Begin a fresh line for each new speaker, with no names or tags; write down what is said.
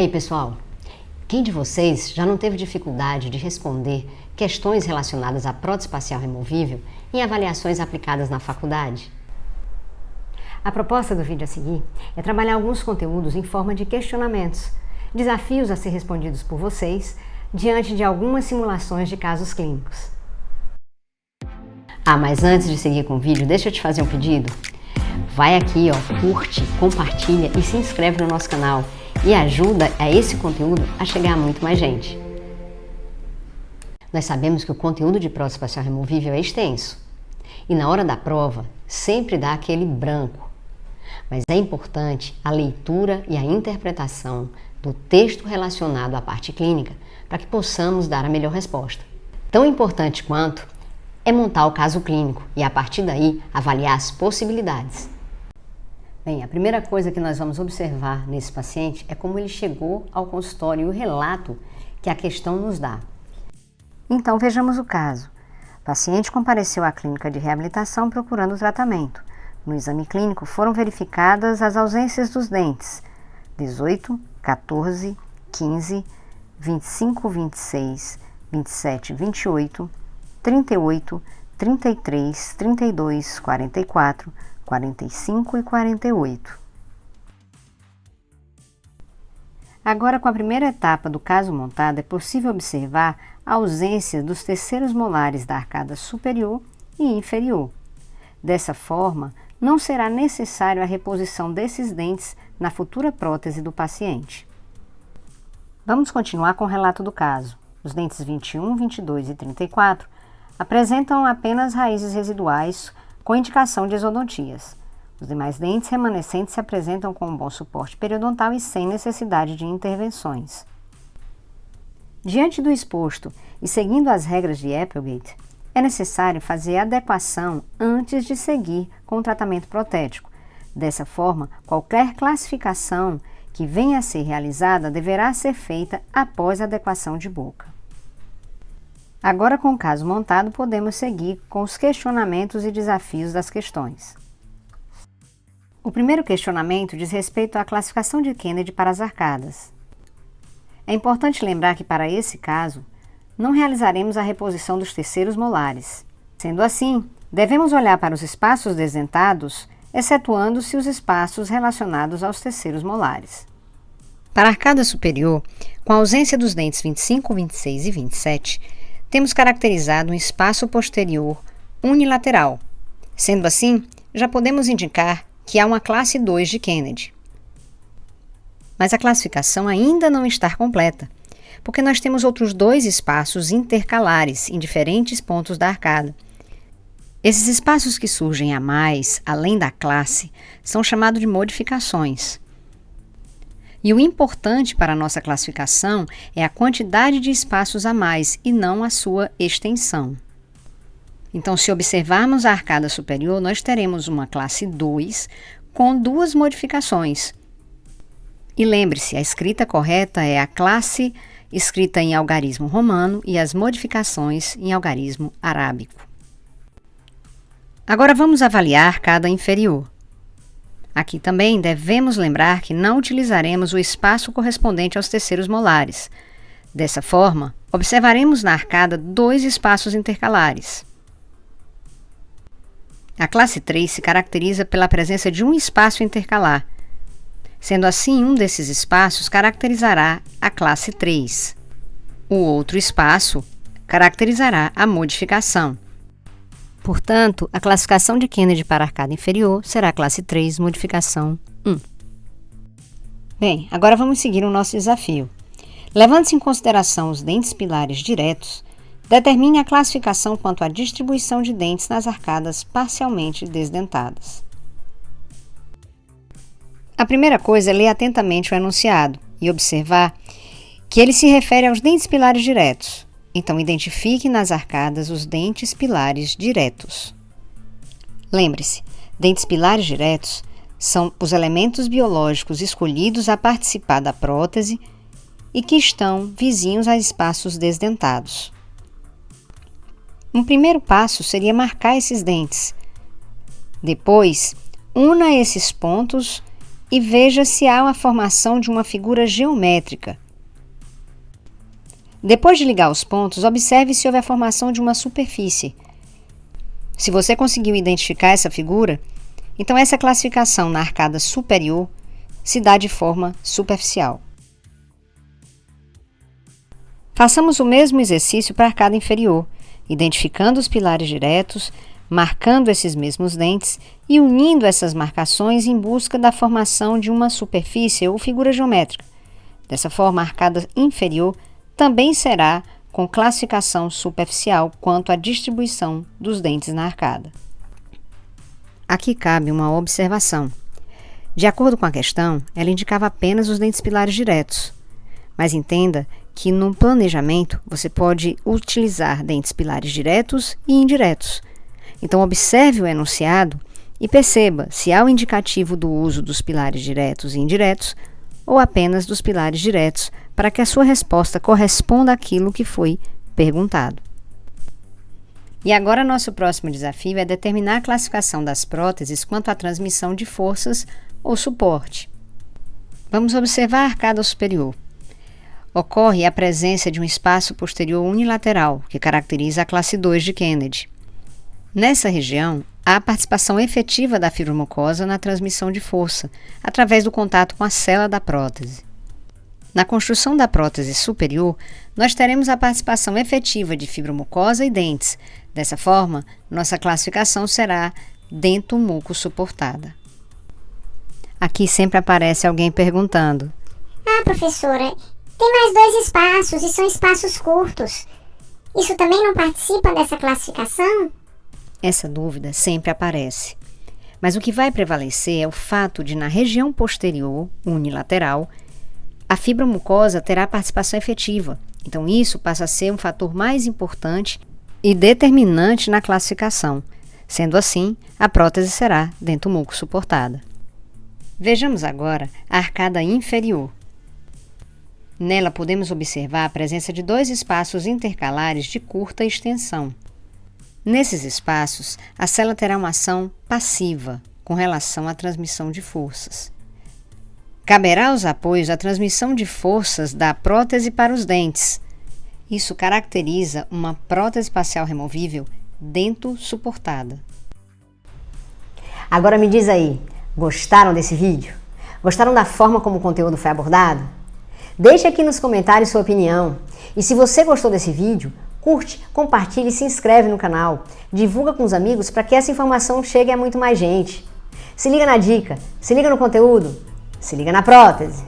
aí, pessoal? Quem de vocês já não teve dificuldade de responder questões relacionadas à prótese espacial removível em avaliações aplicadas na faculdade? A proposta do vídeo a seguir é trabalhar alguns conteúdos em forma de questionamentos, desafios a ser respondidos por vocês diante de algumas simulações de casos clínicos. Mas antes de seguir com o vídeo, deixa eu te fazer um pedido. Vai aqui, curte, compartilha e se inscreve no nosso canal e ajuda a esse conteúdo a chegar a muito mais gente. Nós sabemos que o conteúdo de prótese espacial removível é extenso e na hora da prova sempre dá aquele branco. Mas é importante a leitura e a interpretação do texto relacionado à parte clínica para que possamos dar a melhor resposta. Tão importante quanto é montar o caso clínico e, a partir daí, avaliar as possibilidades. Bem, a primeira coisa que nós vamos observar nesse paciente é como ele chegou ao consultório e o relato que a questão nos dá. Então, vejamos o caso. O paciente compareceu à clínica de reabilitação procurando tratamento. No exame clínico foram verificadas as ausências dos dentes 18, 14, 15, 25, 26, 27, 28, 38, 33, 32, 44, 45 e 48. Agora, com a primeira etapa do caso montado, é possível observar a ausência dos terceiros molares da arcada superior e inferior. Dessa forma, não será necessário a reposição desses dentes na futura prótese do paciente. Vamos continuar com o relato do caso. Os dentes 21, 22 e 34 apresentam apenas raízes residuais com indicação de exodontias. Os demais dentes remanescentes se apresentam com um bom suporte periodontal e sem necessidade de intervenções. Diante do exposto e seguindo as regras de Applegate, é necessário fazer adequação antes de seguir com o tratamento protético. Dessa forma, qualquer classificação que venha a ser realizada deverá ser feita após a adequação de boca. Agora, com o caso montado, podemos seguir com os questionamentos e desafios das questões. O primeiro questionamento diz respeito à classificação de Kennedy para as arcadas. É importante lembrar que, para esse caso, não realizaremos a reposição dos terceiros molares. Sendo assim, devemos olhar para os espaços desdentados, excetuando-se os espaços relacionados aos terceiros molares. Para a arcada superior, com a ausência dos dentes 25, 26 e 27, temos caracterizado um espaço posterior unilateral. Sendo assim, já podemos indicar que há uma classe 2 de Kennedy. Mas a classificação ainda não está completa, porque nós temos outros dois espaços intercalares em diferentes pontos da arcada. Esses espaços que surgem a mais, além da classe, são chamados de modificações. E o importante para a nossa classificação é a quantidade de espaços a mais e não a sua extensão. Então, se observarmos a arcada superior, nós teremos uma classe 2 com duas modificações. E lembre-se, a escrita correta é a classe escrita em algarismo romano e as modificações em algarismo arábico. Agora vamos avaliar a arcada inferior. Aqui também devemos lembrar que não utilizaremos o espaço correspondente aos terceiros molares. Dessa forma, observaremos na arcada dois espaços intercalares. A classe 3 se caracteriza pela presença de um espaço intercalar. Sendo assim, um desses espaços caracterizará a classe 3. O outro espaço caracterizará a modificação. Portanto, a classificação de Kennedy para a arcada inferior será a classe 3, modificação 1. Bem, agora vamos seguir o nosso desafio. Levando-se em consideração os dentes pilares diretos, determine a classificação quanto à distribuição de dentes nas arcadas parcialmente desdentadas. A primeira coisa é ler atentamente o enunciado e observar que ele se refere aos dentes pilares diretos. Então, identifique nas arcadas os dentes pilares diretos. Lembre-se, dentes pilares diretos são os elementos biológicos escolhidos a participar da prótese e que estão vizinhos a espaços desdentados. Um primeiro passo seria marcar esses dentes. Depois, una esses pontos e veja se há a formação de uma figura geométrica. Depois de ligar os pontos, observe se houve a formação de uma superfície. Se você conseguiu identificar essa figura, então essa classificação na arcada superior se dá de forma superficial. Façamos o mesmo exercício para a arcada inferior, identificando os pilares diretos, marcando esses mesmos dentes e unindo essas marcações em busca da formação de uma superfície ou figura geométrica. Dessa forma, a arcada inferior também será com classificação superficial quanto à distribuição dos dentes na arcada. Aqui cabe uma observação. De acordo com a questão, ela indicava apenas os dentes pilares diretos. Mas entenda que no planejamento você pode utilizar dentes pilares diretos e indiretos. Então observe o enunciado e perceba se há o indicativo do uso dos pilares diretos e indiretos ou apenas dos pilares diretos, para que a sua resposta corresponda àquilo que foi perguntado. E agora nosso próximo desafio é determinar a classificação das próteses quanto à transmissão de forças ou suporte. Vamos observar a arcada superior. Ocorre a presença de um espaço posterior unilateral, que caracteriza a classe 2 de Kennedy. Nessa região, há a participação efetiva da fibromucosa na transmissão de força, através do contato com a célula da prótese. Na construção da prótese superior, nós teremos a participação efetiva de fibromucosa e dentes. Dessa forma, nossa classificação será dento-muco suportada. Aqui sempre aparece alguém perguntando:
Ah, professora, tem mais 2 espaços e são espaços curtos. Isso também não participa dessa classificação?
Essa dúvida sempre aparece. Mas o que vai prevalecer é o fato de, na região posterior, unilateral, a fibromucosa terá participação efetiva. Então, isso passa a ser um fator mais importante e determinante na classificação. Sendo assim, a prótese será dento-muco suportada. Vejamos agora a arcada inferior. Nela podemos observar a presença de 2 espaços intercalares de curta extensão. Nesses espaços, a célula terá uma ação passiva com relação à transmissão de forças. Caberá aos apoios a transmissão de forças da prótese para os dentes. Isso caracteriza uma prótese facial removível dento-suportada.
Agora me diz aí, gostaram desse vídeo? Gostaram da forma como o conteúdo foi abordado? Deixe aqui nos comentários sua opinião. E se você gostou desse vídeo, curte, compartilhe e se inscreve no canal. Divulga com os amigos para que essa informação chegue a muito mais gente. Se liga na dica, se liga no conteúdo, se liga na prótese.